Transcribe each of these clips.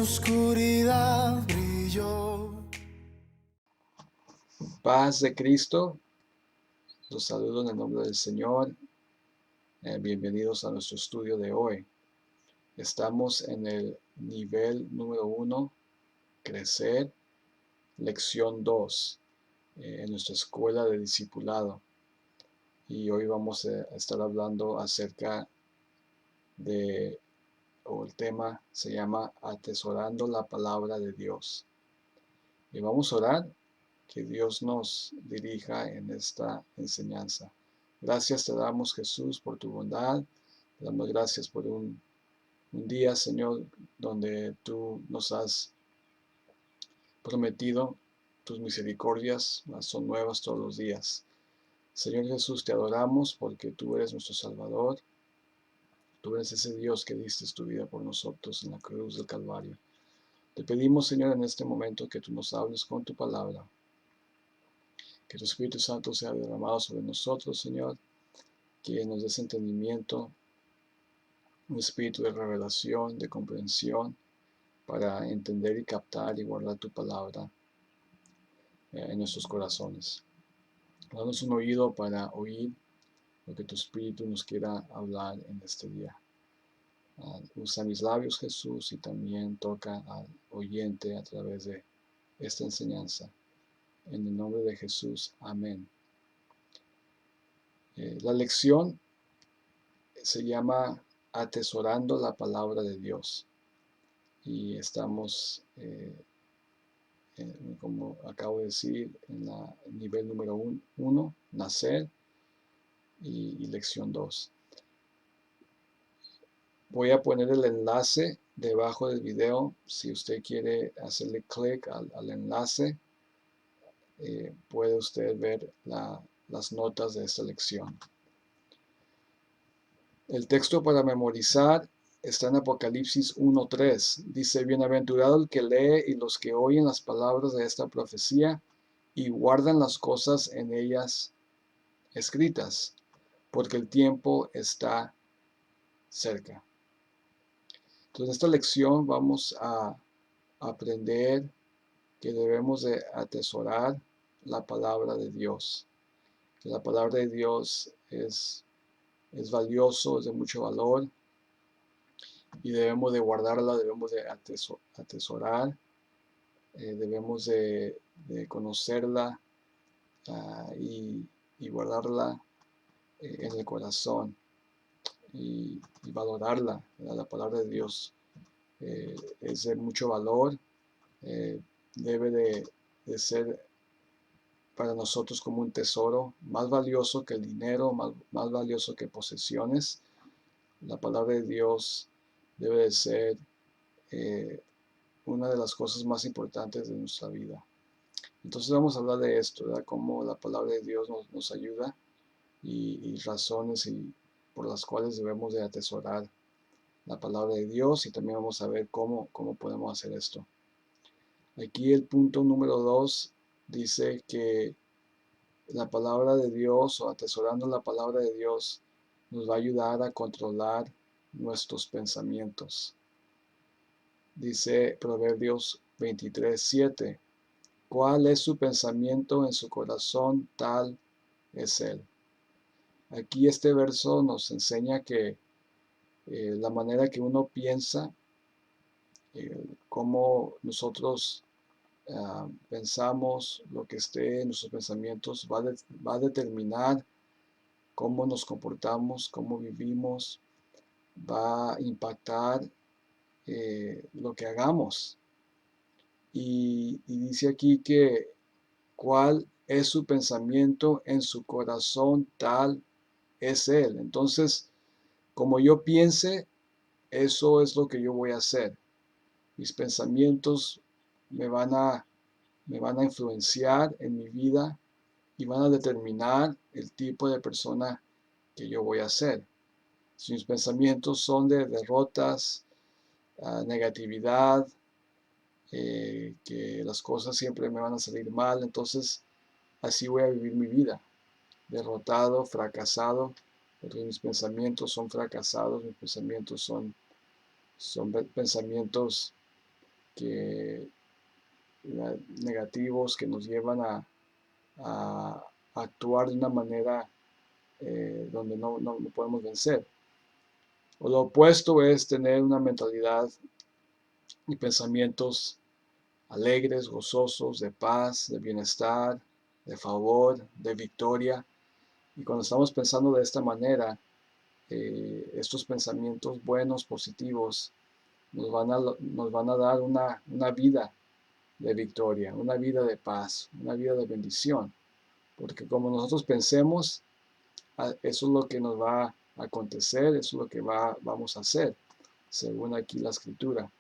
oscuridad brilló. Paz de Cristo, los saludo en el nombre del Señor. Bienvenidos a nuestro estudio de hoy. Estamos en el nivel número 1, crecer, lección 2, en nuestra escuela de discipulado. Y hoy vamos a estar hablando acerca o el tema se llama Atesorando la Palabra de Dios. Y vamos a orar que Dios nos dirija en esta enseñanza. Gracias te damos, Jesús, por tu bondad. Te damos gracias por un día, Señor, donde tú nos has prometido tus misericordias, son nuevas todos los días. Señor Jesús, te adoramos porque tú eres nuestro Salvador. Tú eres ese Dios que diste tu vida por nosotros en la cruz del Calvario. Te pedimos, Señor, en este momento que tú nos hables con tu palabra. Que tu Espíritu Santo sea derramado sobre nosotros, Señor. Que nos des entendimiento, un espíritu de revelación, de comprensión, para entender y captar y guardar tu palabra en nuestros corazones. Danos un oído para oír lo que tu Espíritu nos quiera hablar en este día. Usa mis labios, Jesús, y también toca al oyente a través de esta enseñanza. En el nombre de Jesús, amén. La lección se llama Atesorando la Palabra de Dios. Y estamos, como acabo de decir, en el nivel número 1, nacer, y lección 2. Voy a poner el enlace debajo del video. Si usted quiere hacerle clic al enlace, puede usted ver las notas de esta lección. El texto para memorizar está en Apocalipsis 1:3. Dice: bienaventurado el que lee y los que oyen las palabras de esta profecía y guardan las cosas en ellas escritas, porque el tiempo está cerca. Entonces, en esta lección vamos a aprender que debemos de atesorar la palabra de Dios. Que la palabra de Dios es valioso, es de mucho valor, y debemos de guardarla, debemos de atesorar, debemos de conocerla, y guardarla en el corazón, y valorarla. La palabra de Dios es de mucho valor, debe de ser para nosotros como un tesoro, más valioso que el dinero, más valioso que posesiones. La palabra de Dios debe de ser una de las cosas más importantes de nuestra vida. Entonces vamos a hablar de esto, ¿verdad? Cómo la palabra de Dios nos ayuda, y razones por las cuales debemos de atesorar la palabra de Dios, y también vamos a ver cómo podemos hacer esto. Aquí el punto número 2 dice que la palabra de Dios, o atesorando la palabra de Dios, nos va a ayudar a controlar nuestros pensamientos. Dice Proverbios 23:7, ¿cuál es su pensamiento en su corazón? Tal es él. Aquí este verso nos enseña que la manera que uno piensa, cómo nosotros pensamos, lo que esté en nuestros pensamientos, va a determinar cómo nos comportamos, cómo vivimos, va a impactar lo que hagamos. Y dice aquí que cuál es su pensamiento en su corazón, tal es él. Entonces, como yo piense, eso es lo que yo voy a hacer. Mis pensamientos me van a influenciar en mi vida y van a determinar el tipo de persona que yo voy a ser. Si mis pensamientos son de derrotas, negatividad, que las cosas siempre me van a salir mal, entonces así voy a vivir mi vida, derrotado, fracasado, porque mis pensamientos son fracasados, mis pensamientos son pensamientos que, negativos que nos llevan a actuar de una manera donde no podemos vencer. O lo opuesto es tener una mentalidad y pensamientos alegres, gozosos, de paz, de bienestar, de favor, de victoria. Y cuando estamos pensando de esta manera, estos pensamientos buenos, positivos, nos van a dar una vida de victoria, una vida de paz, una vida de bendición. Porque como nosotros pensemos, eso es lo que nos va a acontecer, eso es lo que vamos a hacer, según aquí la escritura.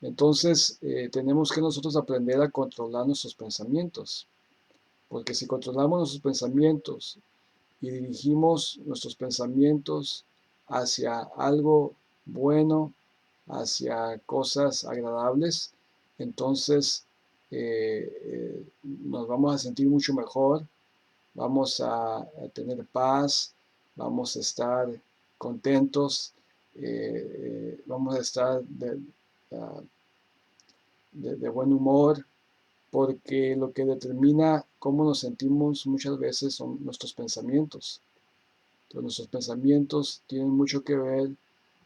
Entonces, tenemos que nosotros aprender a controlar nuestros pensamientos, porque si controlamos nuestros pensamientos y dirigimos nuestros pensamientos hacia algo bueno, hacia cosas agradables, entonces nos vamos a sentir mucho mejor, vamos a tener paz, vamos a estar contentos, vamos a estar de buen humor, porque lo que determina cómo nos sentimos muchas veces son nuestros pensamientos. Entonces, nuestros pensamientos tienen mucho que ver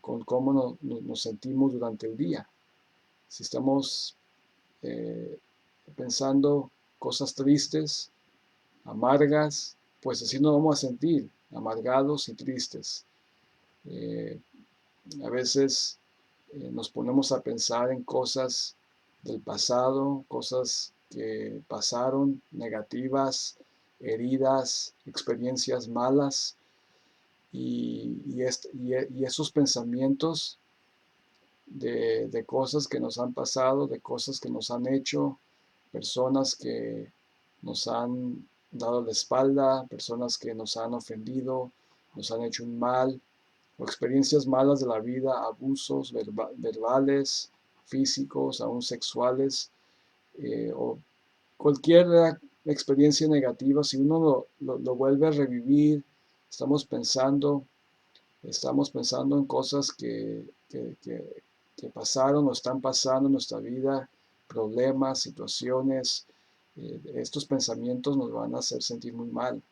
con cómo nos sentimos durante el día. Si estamos pensando cosas tristes, amargas, pues así nos vamos a sentir, amargados y tristes. A veces nos ponemos a pensar en cosas del pasado, cosas que pasaron, negativas, heridas, experiencias malas, y esos pensamientos de cosas que nos han pasado, de cosas que nos han hecho, personas que nos han dado la espalda, personas que nos han ofendido, nos han hecho un mal, o experiencias malas de la vida, abusos verbales, físicos, aún sexuales, o cualquier experiencia negativa, si uno lo vuelve a revivir, estamos pensando, en cosas que pasaron o están pasando en nuestra vida, problemas, situaciones, estos pensamientos nos van a hacer sentir muy mal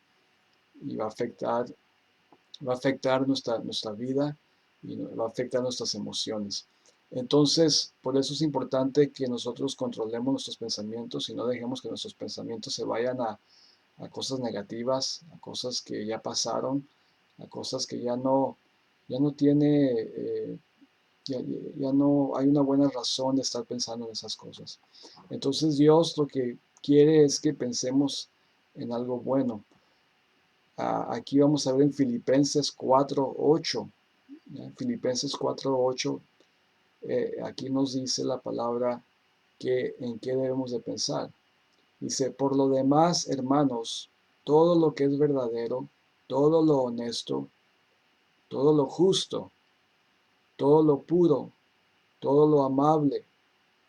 y va a afectar nuestra vida y va a afectar nuestras emociones. Entonces, por eso es importante que nosotros controlemos nuestros pensamientos y no dejemos que nuestros pensamientos se vayan a cosas negativas, a cosas que ya pasaron, a cosas que ya no tiene, ya no hay una buena razón de estar pensando en esas cosas. Entonces Dios lo que quiere es que pensemos en algo bueno. Aquí vamos a ver en Filipenses 4:8. Filipenses 4:8, aquí nos dice la palabra que en qué debemos de pensar. Dice, por lo demás, hermanos, todo lo que es verdadero, todo lo honesto, todo lo justo, todo lo puro, todo lo amable,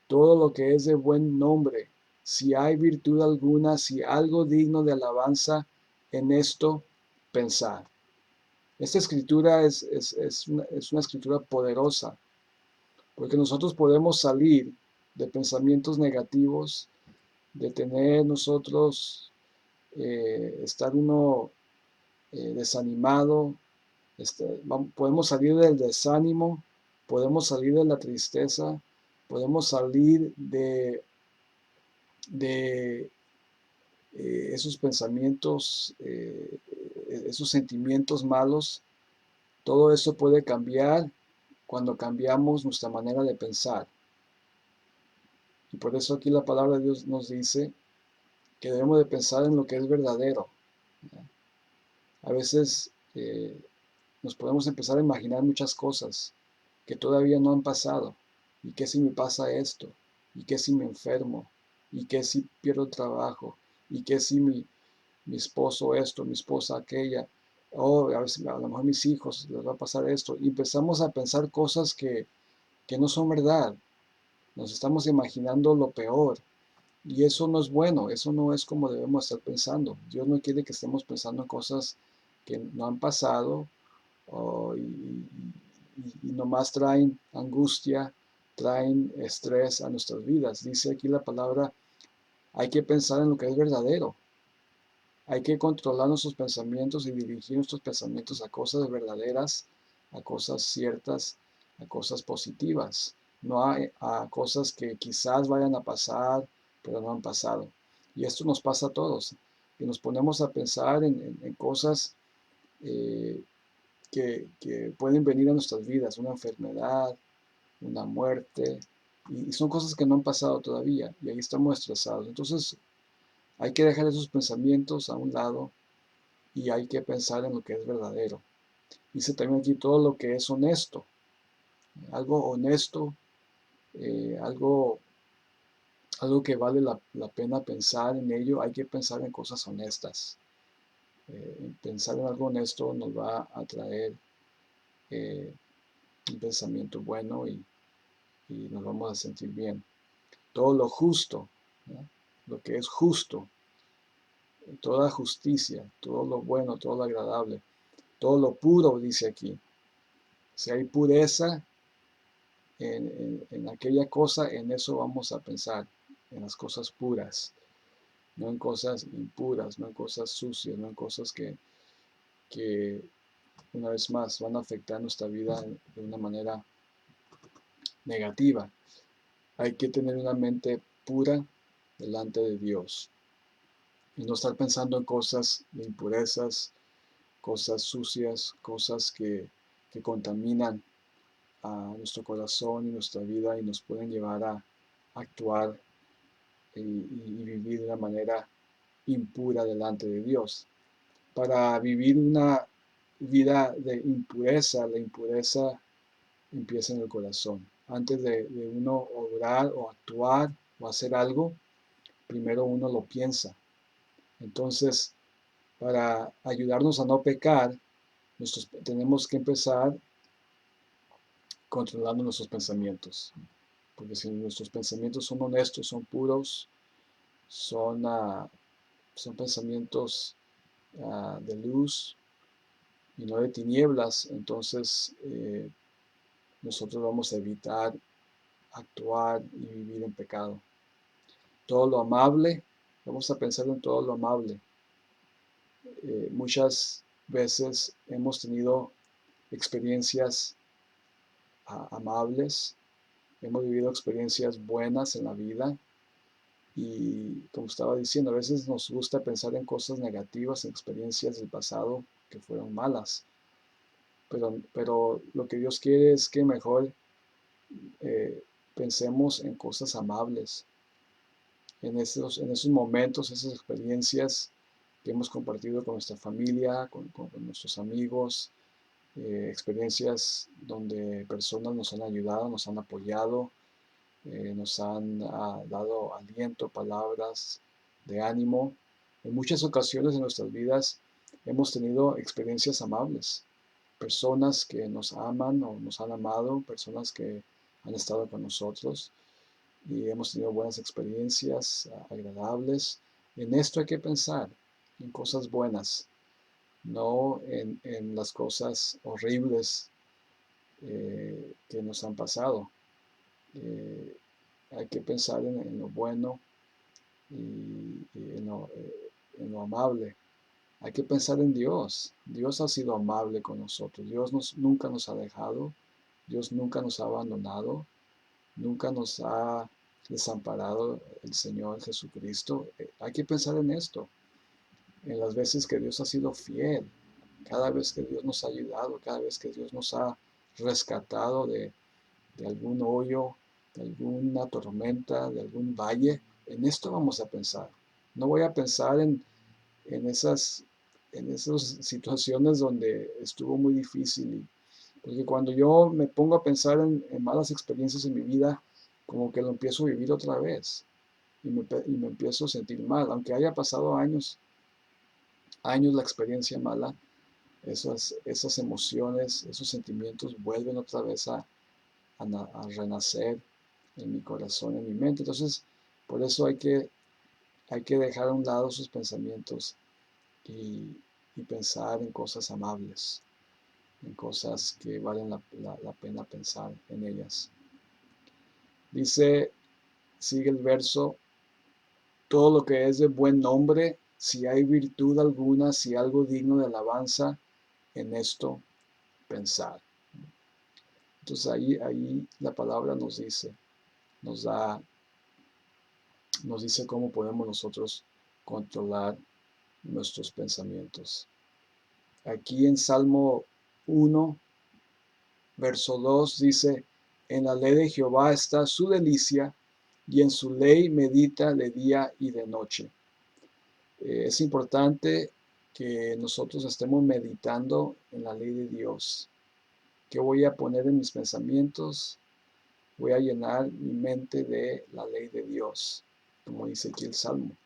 todo lo que es de buen nombre, si hay virtud alguna, si algo digno de alabanza, en esto pensar. Esta escritura es una escritura poderosa, porque nosotros podemos salir de pensamientos negativos, de tener nosotros, estar uno desanimado, podemos salir del desánimo, podemos salir de la tristeza, podemos salir de esos pensamientos, esos sentimientos malos. Todo eso puede cambiar cuando cambiamos nuestra manera de pensar. Y por eso aquí la palabra de Dios nos dice que debemos de pensar en lo que es verdadero. A veces nos podemos empezar a imaginar muchas cosas que todavía no han pasado. ¿Y qué si me pasa esto? ¿Y qué si me enfermo? ¿Y qué si pierdo el trabajo? ¿Y qué si mi esposo esto, mi esposa aquella? O a veces, a lo mejor mis hijos les va a pasar esto. Y empezamos a pensar cosas que no son verdad. Nos estamos imaginando lo peor. Y eso no es bueno, eso no es como debemos estar pensando. Dios no quiere que estemos pensando en cosas que no han pasado, y nomás traen angustia, traen estrés a nuestras vidas. Dice aquí la palabra, hay que pensar en lo que es verdadero. Hay que controlar nuestros pensamientos y dirigir nuestros pensamientos a cosas verdaderas, a cosas ciertas, a cosas positivas, no a cosas que quizás vayan a pasar, pero no han pasado. Y esto nos pasa a todos. Y nos ponemos a pensar en cosas eh, que pueden venir a nuestras vidas, una enfermedad, una muerte, y son cosas que no han pasado todavía, y ahí estamos estresados. Entonces hay que dejar esos pensamientos a un lado y hay que pensar en lo que es verdadero. Dice también aquí todo lo que es honesto, algo honesto, algo, algo que vale la pena pensar en ello, hay que pensar en cosas honestas. Pensar en algo honesto nos va a traer eh, un pensamiento bueno y nos vamos a sentir bien. Todo lo justo, ¿no? Lo que es justo, toda justicia, todo lo bueno, todo lo agradable, todo lo puro, dice aquí. Si hay pureza en aquella cosa, en eso vamos a pensar, en las cosas puras, no en cosas impuras, no en cosas sucias, no en cosas que una vez más van a afectar nuestra vida de una manera negativa. Hay que tener una mente pura delante de Dios y no estar pensando en cosas de impurezas, cosas sucias, cosas que contaminan a nuestro corazón y nuestra vida y nos pueden llevar a actuar y vivir de una manera impura delante de Dios. Para vivir una vida de impureza, la impureza empieza en el corazón. Antes de uno obrar o actuar o hacer algo, primero uno lo piensa. Entonces, para ayudarnos a no pecar, tenemos que empezar controlando nuestros pensamientos. Porque si nuestros pensamientos son honestos, son puros, son, son pensamientos de luz y no de tinieblas, entonces nosotros vamos a evitar actuar y vivir en pecado. Todo lo amable, vamos a pensar en todo lo amable. Muchas veces hemos tenido experiencias amables, hemos vivido experiencias buenas en la vida y como estaba diciendo, a veces nos gusta pensar en cosas negativas, en experiencias del pasado que fueron malas, pero lo que Dios quiere es que mejor pensemos en cosas amables, en esos momentos, esas experiencias que hemos compartido con nuestra familia, con nuestros amigos, experiencias donde personas nos han ayudado, nos han apoyado, nos han dado aliento, palabras de ánimo. En muchas ocasiones en nuestras vidas hemos tenido experiencias amables, personas que nos aman o nos han amado, personas que han estado con nosotros y hemos tenido buenas experiencias agradables. En esto hay que pensar, en cosas buenas, no en las cosas horribles que nos han pasado. Eh, Hay que pensar en lo bueno y en lo amable. Hay que pensar en Dios. Dios ha sido amable con nosotros. Dios nunca nos ha dejado. Dios nunca nos ha abandonado. Nunca nos ha desamparado el Señor Jesucristo. Hay que pensar en esto, en las veces que Dios ha sido fiel, cada vez que Dios nos ha ayudado, cada vez que Dios nos ha rescatado de algún hoyo, de alguna tormenta, de algún valle. En esto vamos a pensar. No voy a pensar en en esas situaciones donde estuvo muy difícil. Porque cuando yo me pongo a pensar en malas experiencias en mi vida, como que lo empiezo a vivir otra vez y me empiezo a sentir mal. Aunque haya pasado años la experiencia mala, esas emociones, esos sentimientos vuelven otra vez a renacer en mi corazón, en mi mente. Entonces, por eso hay que dejar a un lado sus pensamientos y pensar en cosas amables, en cosas que valen la pena pensar en ellas. Dice, sigue el verso, todo lo que es de buen nombre, si hay virtud alguna, si algo digno de alabanza, en esto pensar. Entonces ahí la palabra nos dice, nos dice cómo podemos nosotros controlar nuestros pensamientos. Aquí en Salmo 1, verso 2 dice, en la ley de Jehová está su delicia, y en su ley medita de día y de noche. Es importante que nosotros estemos meditando en la ley de Dios. ¿Qué voy a poner en mis pensamientos? Voy a llenar mi mente de la ley de Dios, como dice aquí el Salmo.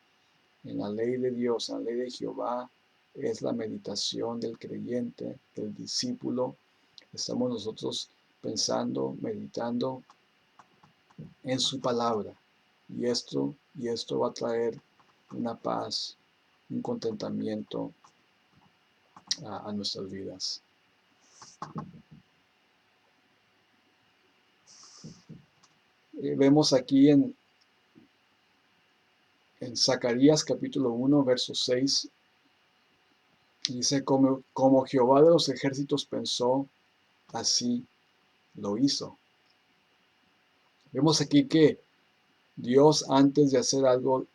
En la ley de Dios, en la ley de Jehová, es la meditación del creyente, del discípulo. Estamos nosotros pensando, meditando en su palabra. Y esto va a traer una paz, un contentamiento a nuestras vidas. Vemos aquí en Zacarías capítulo 1, verso 6, dice, como Jehová de los ejércitos pensó, así lo hizo. Vemos aquí que Dios antes de hacer algo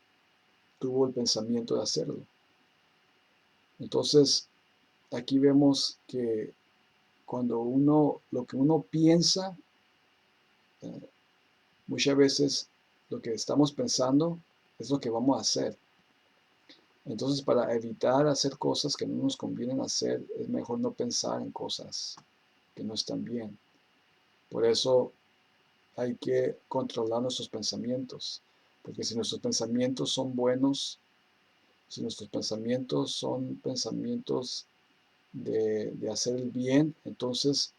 tuvo el pensamiento de hacerlo. Entonces, aquí vemos que cuando lo que uno piensa, muchas veces lo que estamos pensando es lo que vamos a hacer. Entonces, para evitar hacer cosas que no nos convienen hacer, es mejor no pensar en cosas que no están bien. Por eso hay que controlar nuestros pensamientos, porque si nuestros pensamientos son buenos, si nuestros pensamientos son pensamientos de hacer el bien, entonces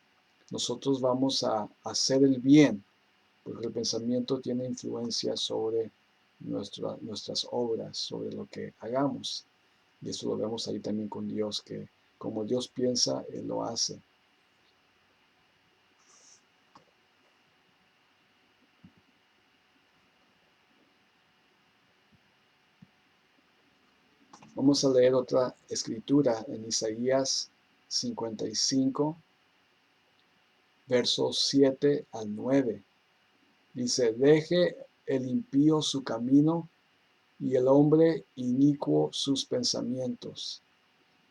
nosotros vamos a hacer el bien, porque el pensamiento tiene influencia sobre nuestras obras, sobre lo que hagamos. Y eso lo vemos ahí también con Dios, que como Dios piensa, Él lo hace. Vamos a leer otra escritura en Isaías 55, versos 7 al 9. Dice, deje el impío su camino y el hombre inicuo sus pensamientos,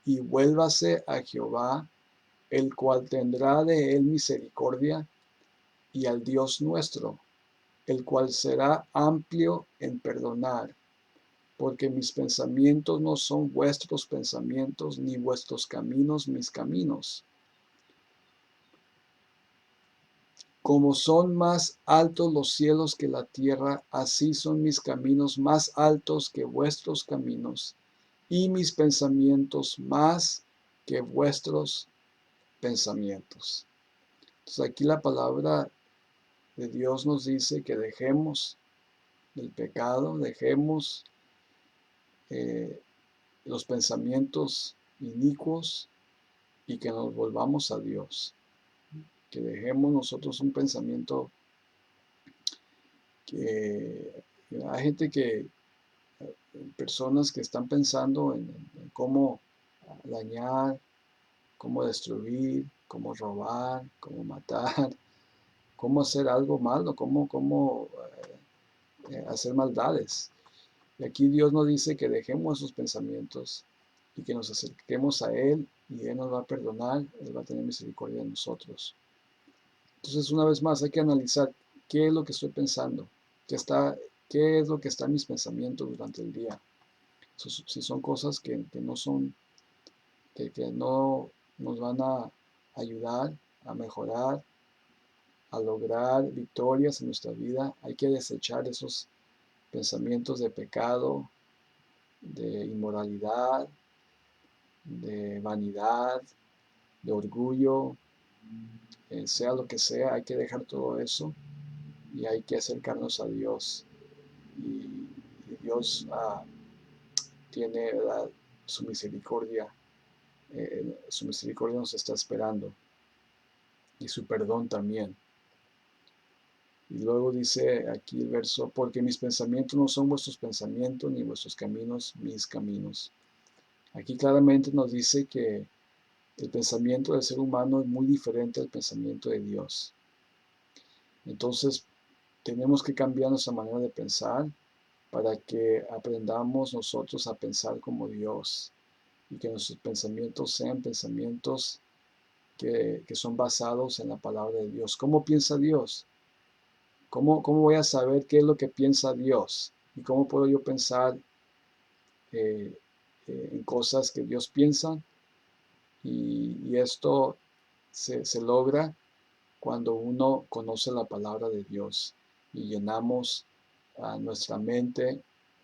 y vuélvase a Jehová, el cual tendrá de él misericordia, y al Dios nuestro, el cual será amplio en perdonar, porque mis pensamientos no son vuestros pensamientos, ni vuestros caminos mis caminos. Como son más altos los cielos que la tierra, así son mis caminos más altos que vuestros caminos, y mis pensamientos más que vuestros pensamientos. Entonces aquí la palabra de Dios nos dice que dejemos el pecado, dejemos los pensamientos inicuos y que nos volvamos a Dios. Que dejemos nosotros un pensamiento que hay gente personas que están pensando en cómo dañar, cómo destruir, cómo robar, cómo matar, cómo hacer algo malo, cómo hacer maldades. Y aquí Dios nos dice que dejemos esos pensamientos y que nos acerquemos a Él y Él nos va a perdonar, Él va a tener misericordia de nosotros. Entonces, una vez más, hay que analizar qué es lo que estoy pensando, qué es lo que está en mis pensamientos durante el día. Si son cosas que no son, que no nos van a ayudar a mejorar, a lograr victorias en nuestra vida, hay que desechar esos pensamientos de pecado, de inmoralidad, de vanidad, de orgullo, sea lo que sea, hay que dejar todo eso y hay que acercarnos a Dios. Y Dios tiene, ¿verdad?, su misericordia nos está esperando y su perdón también. Y luego dice aquí el verso, porque mis pensamientos no son vuestros pensamientos, ni vuestros caminos mis caminos. Aquí claramente nos dice que el pensamiento del ser humano es muy diferente al pensamiento de Dios. Entonces, tenemos que cambiar nuestra manera de pensar para que aprendamos nosotros a pensar como Dios y que nuestros pensamientos sean pensamientos que son basados en la palabra de Dios. ¿Cómo piensa Dios? ¿Cómo voy a saber qué es lo que piensa Dios? ¿Y cómo puedo yo pensar eh, en cosas que Dios piensa? Y esto se logra cuando uno conoce la palabra de Dios y llenamos a nuestra mente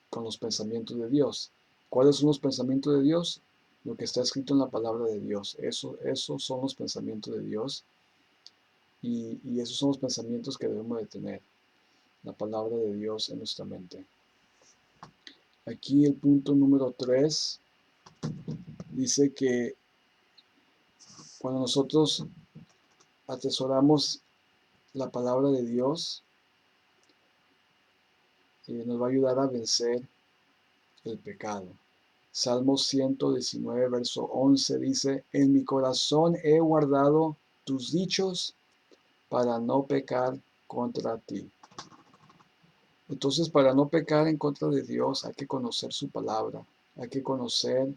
con los pensamientos de Dios. ¿Cuáles son los pensamientos de Dios? Lo que está escrito en la palabra de Dios. Esos son los pensamientos de Dios y esos son los pensamientos que debemos de tener. La palabra de Dios en nuestra mente. Aquí el punto número 3 dice que cuando nosotros atesoramos la palabra de Dios, nos va a ayudar a vencer el pecado. Salmo 119, verso 11 dice, en mi corazón he guardado tus dichos para no pecar contra ti. Entonces, para no pecar en contra de Dios, hay que conocer su palabra, hay que conocer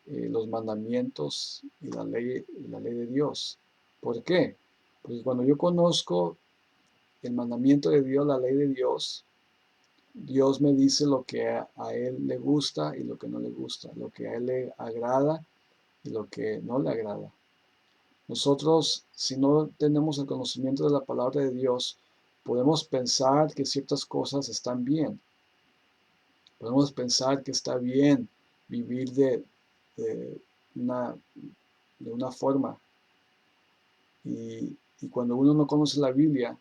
los mandamientos y la ley de Dios. ¿Por qué? Porque cuando yo conozco el mandamiento de Dios, la ley de Dios, Dios me dice lo que a Él le gusta y lo que no le gusta, lo que a Él le agrada y lo que no le agrada. Nosotros, si no tenemos el conocimiento de la palabra de Dios, podemos pensar que ciertas cosas están bien. Podemos pensar que está bien vivir de una, de una forma. Y cuando uno no conoce la Biblia,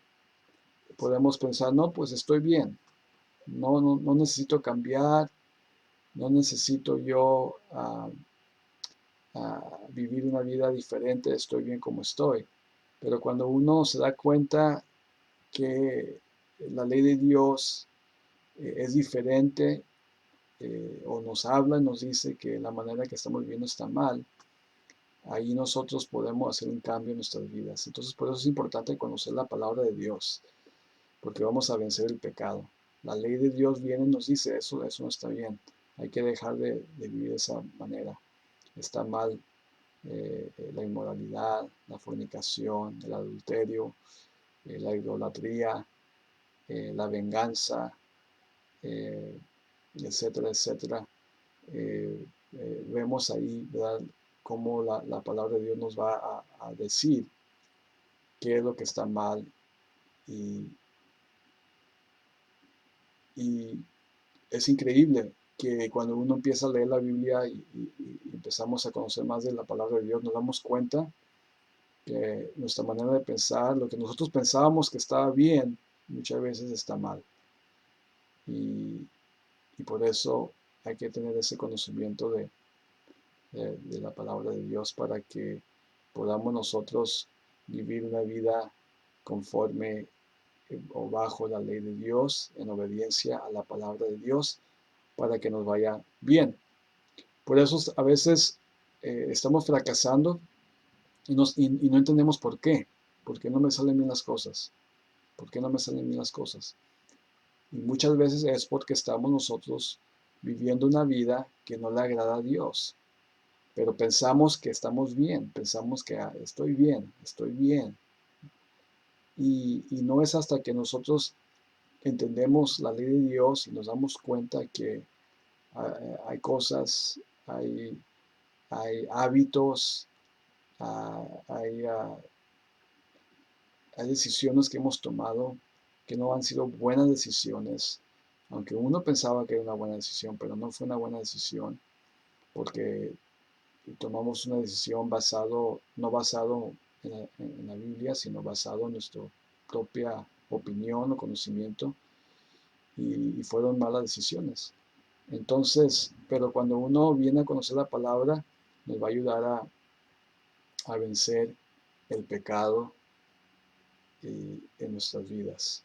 podemos pensar, no, pues estoy bien. No necesito cambiar, no necesito yo vivir una vida diferente, estoy bien como estoy. Pero cuando uno se da cuenta que la ley de Dios es diferente o nos habla y nos dice que la manera que estamos viviendo está mal, ahí nosotros podemos hacer un cambio en nuestras vidas. Entonces por eso es importante conocer la palabra de Dios, porque vamos a vencer el pecado. La ley de Dios viene y nos dice eso no está bien. Hay que dejar de vivir de esa manera. Está mal la inmoralidad, la fornicación, el adulterio, la idolatría, la venganza, eh, etcétera, etcétera. Vemos ahí, ¿verdad?, cómo la palabra de Dios nos va a decir qué es lo que está mal y, y es increíble que cuando uno empieza a leer la Biblia y empezamos a conocer más de la palabra de Dios, nos damos cuenta que nuestra manera de pensar, lo que nosotros pensábamos que estaba bien, muchas veces está mal. Y, y por eso hay que tener ese conocimiento de la palabra de Dios para que podamos nosotros vivir una vida conforme o bajo la ley de Dios, en obediencia a la palabra de Dios, para que nos vaya bien. Por eso a veces estamos fracasando y no entendemos por qué. ¿Por qué no me salen bien las cosas? ¿Por qué no me salen bien las cosas? Y muchas veces es porque estamos nosotros viviendo una vida que no le agrada a Dios. Pero pensamos que estamos bien, pensamos que estoy bien, estoy bien. Y no es hasta que nosotros entendemos la ley de Dios y nos damos cuenta que hay cosas, hay hábitos, ah, hay, ah, hay decisiones que hemos tomado que no han sido buenas decisiones, aunque uno pensaba que era una buena decisión, pero no fue una buena decisión, porque tomamos una decisión no basado en la Biblia, sino basado en nuestra propia opinión o conocimiento, y fueron malas decisiones. Entonces, pero cuando uno viene a conocer la palabra, nos va a ayudar a vencer el pecado en nuestras vidas.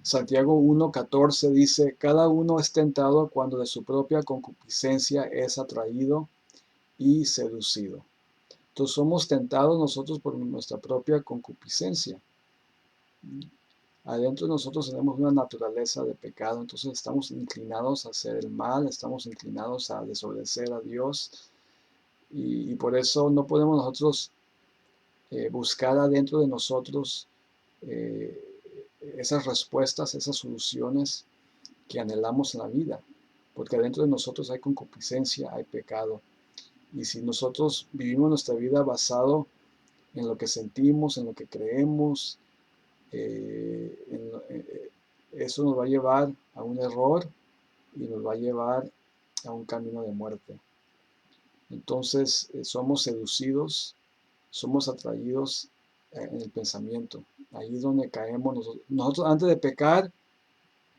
Santiago 1:14 dice, cada uno es tentado cuando de su propia concupiscencia es atraído y seducido. Entonces somos tentados nosotros por nuestra propia concupiscencia. Adentro de nosotros tenemos una naturaleza de pecado, entonces estamos inclinados a hacer el mal, estamos inclinados a desobedecer a Dios y por eso no podemos nosotros buscar adentro de nosotros eh, esas respuestas, esas soluciones que anhelamos en la vida, porque adentro de nosotros hay concupiscencia, hay pecado. Y si nosotros vivimos nuestra vida basado en lo que sentimos, en lo que creemos, eso nos va a llevar a un error y nos va a llevar a un camino de muerte. Entonces somos seducidos, somos atraídos en el pensamiento. Ahí es donde caemos nosotros. Nosotros antes de pecar,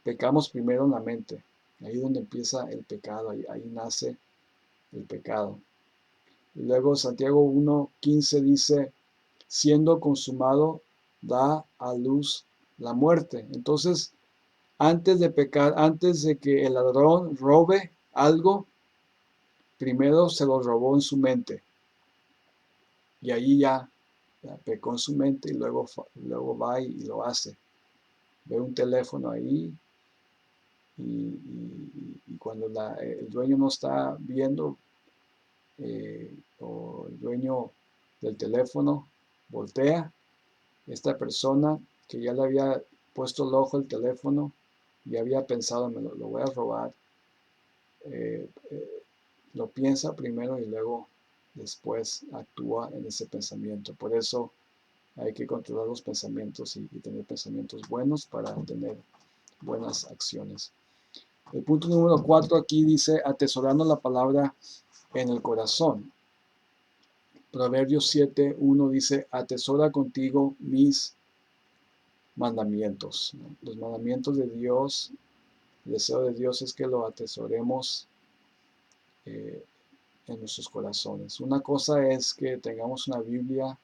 pecamos primero en la mente. Ahí es donde empieza el pecado, ahí nace el pecado. Y luego Santiago 1:15 dice, siendo consumado, da a luz la muerte. Entonces, antes de pecar, antes de que el ladrón robe algo, primero se lo robó en su mente. Y ahí ya pecó en su mente y luego va y lo hace. Ve un teléfono ahí y cuando el dueño no está viendo o el dueño del teléfono voltea, esta persona que ya le había puesto el ojo al teléfono y había pensado, lo voy a robar, eh, eh, lo piensa primero y luego después actúa en ese pensamiento. Por eso hay que controlar los pensamientos y tener pensamientos buenos para tener buenas acciones. El punto número 4 aquí dice, atesorando la palabra en el corazón. Proverbios 7:1 dice, atesora contigo mis mandamientos. Los mandamientos de Dios, el deseo de Dios es que lo atesoremos eh, en nuestros corazones. Una cosa es que tengamos una Biblia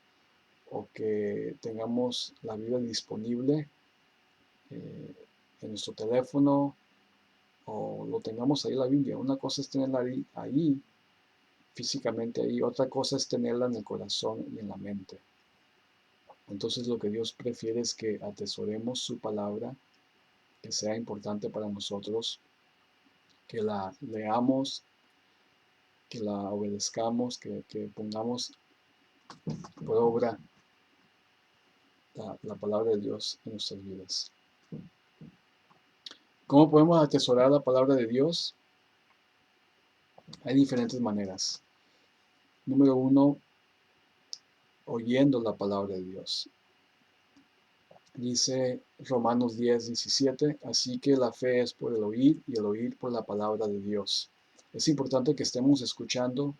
o que tengamos la Biblia disponible eh, en nuestro teléfono o lo tengamos ahí la Biblia. Una cosa es tenerla ahí, físicamente ahí, otra cosa es tenerla en el corazón y en la mente. Entonces lo que Dios prefiere es que atesoremos su palabra, que sea importante para nosotros, que la leamos, que la obedezcamos, que pongamos por obra la palabra de Dios en nuestras vidas. ¿Cómo podemos atesorar la palabra de Dios? Hay diferentes maneras. Número 1, oyendo la palabra de Dios. Dice Romanos 10:17, así que la fe es por el oír y el oír por la palabra de Dios. Es importante que estemos escuchando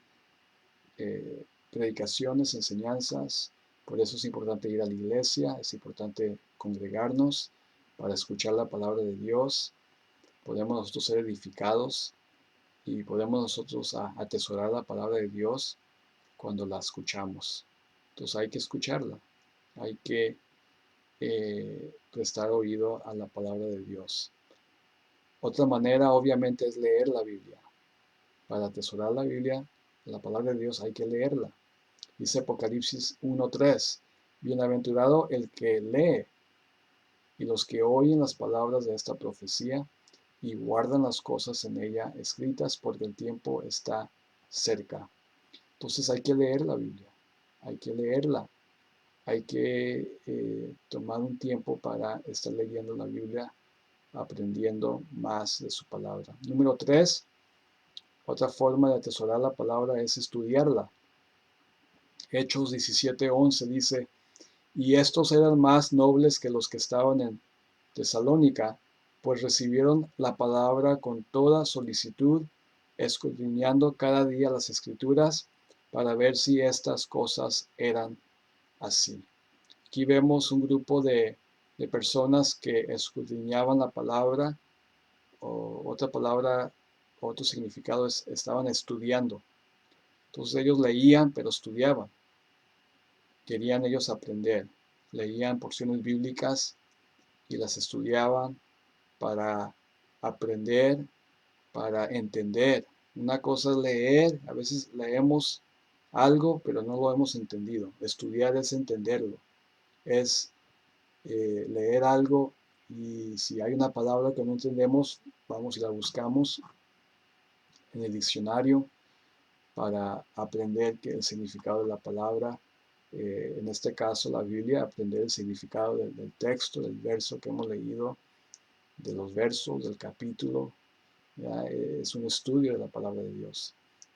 predicaciones, enseñanzas, por eso es importante ir a la iglesia, es importante congregarnos para escuchar la palabra de Dios. Podemos nosotros ser edificados y podemos nosotros atesorar la palabra de Dios cuando la escuchamos. Entonces hay que escucharla, hay que prestar oído a la palabra de Dios. Otra manera obviamente es leer la Biblia. Para atesorar la Biblia, la palabra de Dios hay que leerla. Dice Apocalipsis 1:3, bienaventurado el que lee y los que oyen las palabras de esta profecía y guardan las cosas en ella escritas porque el tiempo está cerca. Entonces hay que leer la Biblia, hay que leerla, hay que tomar un tiempo para estar leyendo la Biblia, aprendiendo más de su palabra. Número 3, otra forma de atesorar la palabra es estudiarla. Hechos 17:11 dice, y estos eran más nobles que los que estaban en Tesalónica, pues recibieron la palabra con toda solicitud, escudriñando cada día las escrituras para ver si estas cosas eran así. Aquí vemos un grupo de personas que escudriñaban la palabra, o otra palabra, otro significado es estaban estudiando. Entonces ellos leían, pero estudiaban. querían ellos aprender. Leían porciones bíblicas y las estudiaban para aprender, para entender. Una cosa es leer, a veces leemos algo, pero no lo hemos entendido. Estudiar es entenderlo, es leer algo y si hay una palabra que no entendemos, vamos y la buscamos en el diccionario para aprender el significado de la palabra. En este caso, la Biblia, aprender el significado del texto, del verso que hemos leído, de los versos, del capítulo. ¿Ya? Es un estudio de la palabra de Dios.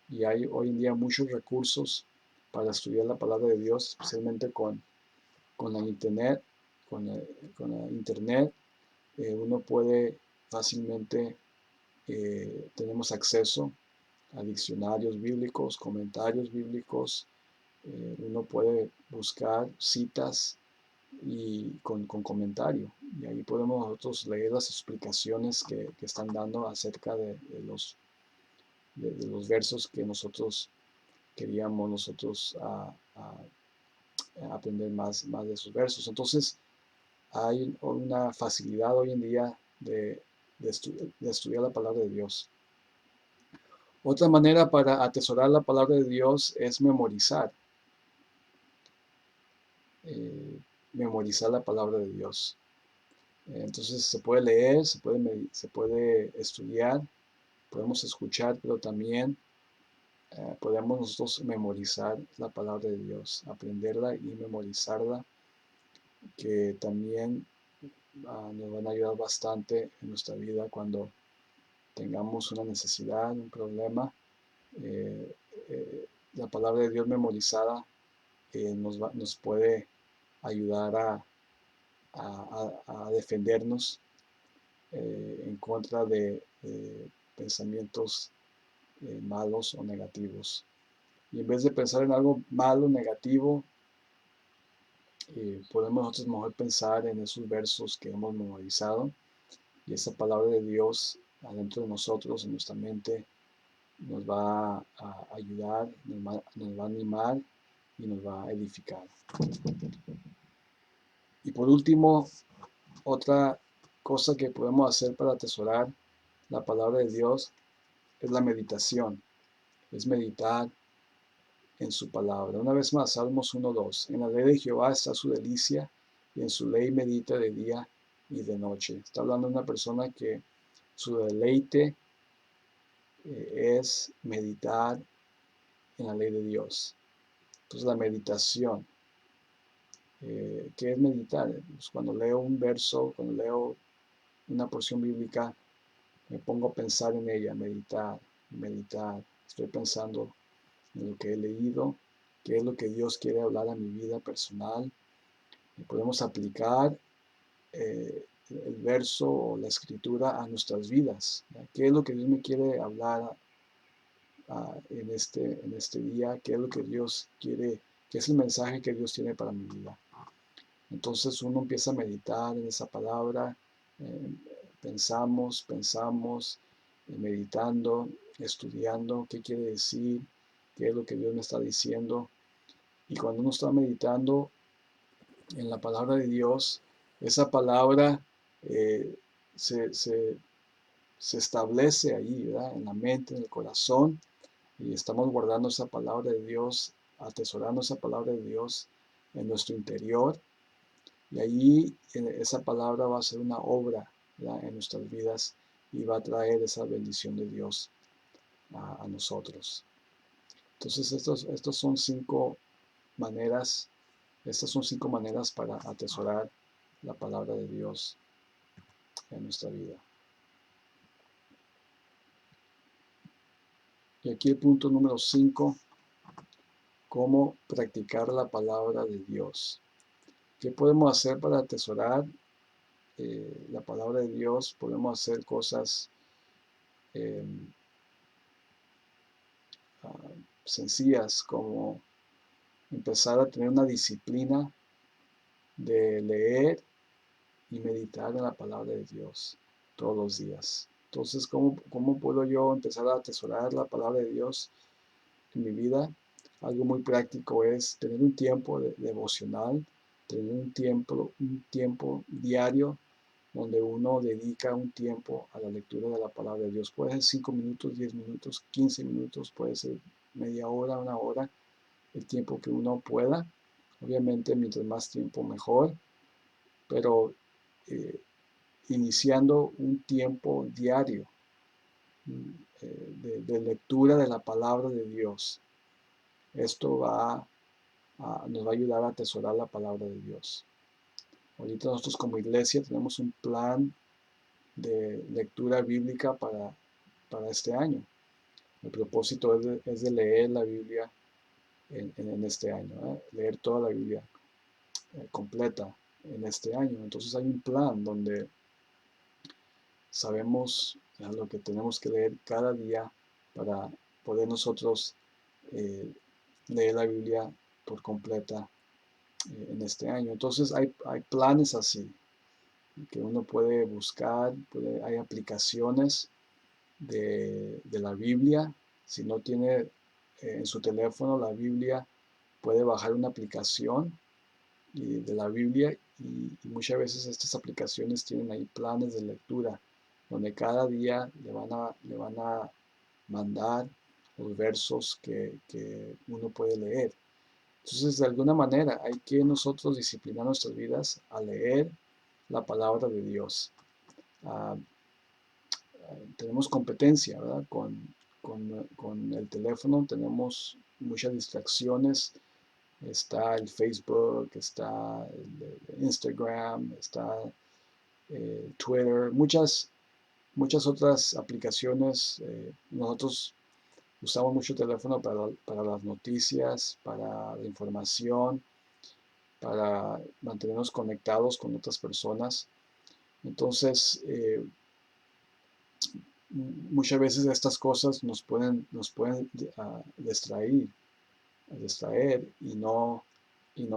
Y hay hoy en día muchos recursos para estudiar la palabra de Dios, especialmente con la internet. Con la internet uno puede fácilmente, tenemos acceso a diccionarios bíblicos, comentarios bíblicos. Uno puede buscar citas y con comentario. Y ahí podemos nosotros leer las explicaciones que están dando acerca de los versos que nosotros queríamos a aprender más de esos versos. Entonces, hay una facilidad hoy en día de estudiar la palabra de Dios. Otra manera para atesorar la palabra de Dios es eh, memorizar la palabra de Dios. Entonces se puede leer, se puede estudiar, podemos escuchar, pero también podemos nosotros memorizar la palabra de Dios, aprenderla y memorizarla, que también nos van a ayudar bastante en nuestra vida cuando tengamos una necesidad, un problema. eh, la palabra de Dios memorizada nos puede ayudar a defendernos en contra de pensamientos malos o negativos. Y en vez de pensar en algo malo, negativo, podemos nosotros mejor pensar en esos versos que hemos memorizado y esa palabra de Dios adentro de nosotros, en nuestra mente, nos va a ayudar, nos va a animar y nos va a edificar. Y por último, otra cosa que podemos hacer para atesorar la palabra de Dios es la meditación, es meditar en su palabra. Una vez más, Salmos 1:2. En la ley de Jehová está su delicia y en su ley medita de día y de noche. Está hablando de una persona que su deleite es meditar en la ley de Dios. Entonces la meditación, ¿qué es meditar? Pues cuando leo un verso, cuando leo una porción bíblica, me pongo a pensar en ella, meditar. Estoy pensando en lo que he leído, qué es lo que Dios quiere hablar a mi vida personal. Y podemos aplicar el verso o la escritura a nuestras vidas. ¿Ya? ¿Qué es lo que Dios me quiere hablar en este día? ¿Qué es lo que Dios quiere? ¿Qué es el mensaje que Dios tiene para mi vida? Entonces uno empieza a meditar en esa palabra, eh, pensamos, meditando, estudiando qué quiere decir, qué es lo que Dios me está diciendo. Y cuando uno está meditando en la palabra de Dios, esa palabra eh, se, se- se establece ahí, ¿verdad? En la mente, en el corazón, y estamos guardando esa palabra de Dios, atesorando esa palabra de Dios en nuestro interior. Y allí esa palabra va a ser una obra, ¿verdad? En nuestras vidas y va a traer esa bendición de Dios a nosotros. Entonces, estos son maneras, estas son 5 maneras para atesorar la palabra de Dios en nuestra vida. Y aquí el punto número 5, cómo practicar la palabra de Dios. ¿Qué podemos hacer para atesorar la palabra de Dios? Podemos hacer cosas eh, sencillas como empezar a tener una disciplina de leer y meditar en la palabra de Dios todos los días. Entonces, ¿cómo puedo yo empezar a atesorar la palabra de Dios en mi vida? algo muy práctico es tener un tiempo devocional, tener un tiempo diario donde uno dedica un tiempo a la lectura de la palabra de Dios. Puede ser 5 minutos, 10 minutos, 15 minutos, puede ser media hora, una hora, el tiempo que uno pueda. Obviamente, mientras más tiempo mejor, pero eh, iniciando un tiempo diario de lectura de la palabra de Dios. Esto nos va a ayudar a atesorar la palabra de Dios. Ahorita nosotros como iglesia tenemos un plan de lectura bíblica para este año. El propósito es de leer la Biblia en este año, leer toda la Biblia completa en este año. Entonces hay un plan donde sabemos lo que tenemos que leer cada día para poder nosotros eh, leer la Biblia por completa en este año. Entonces hay planes así que uno puede buscar, hay aplicaciones de la Biblia. Si no tiene en su teléfono la Biblia, puede bajar una aplicación de la Biblia y muchas veces estas aplicaciones tienen ahí planes de lectura donde cada día le van a mandar los versos que uno puede leer. Entonces, de alguna manera, hay que nosotros disciplinar nuestras vidas a leer la palabra de Dios. Ah, tenemos competencia, ¿verdad? Con el teléfono tenemos muchas distracciones. Está el Facebook, está el Instagram, está Twitter, muchas otras aplicaciones. Nosotros usamos mucho teléfono para las noticias, para la información, para mantenernos conectados con otras personas. Entonces, muchas veces estas cosas nos pueden distraer y no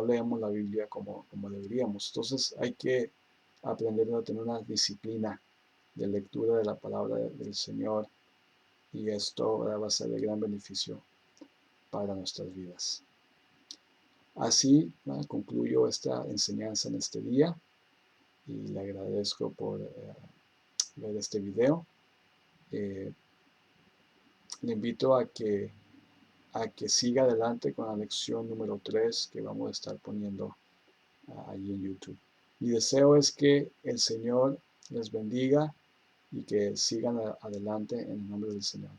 leemos la Biblia como deberíamos. Entonces hay que aprender a tener una disciplina de lectura de la palabra del Señor y esto va a ser de gran beneficio para nuestras vidas. Así concluyo esta enseñanza en este día y le agradezco por ver este video. Eh, Le invito a que siga adelante con la lección número 3 que vamos a estar poniendo ahí en YouTube. Mi deseo es que el Señor les bendiga y que sigan adelante en el nombre del Señor.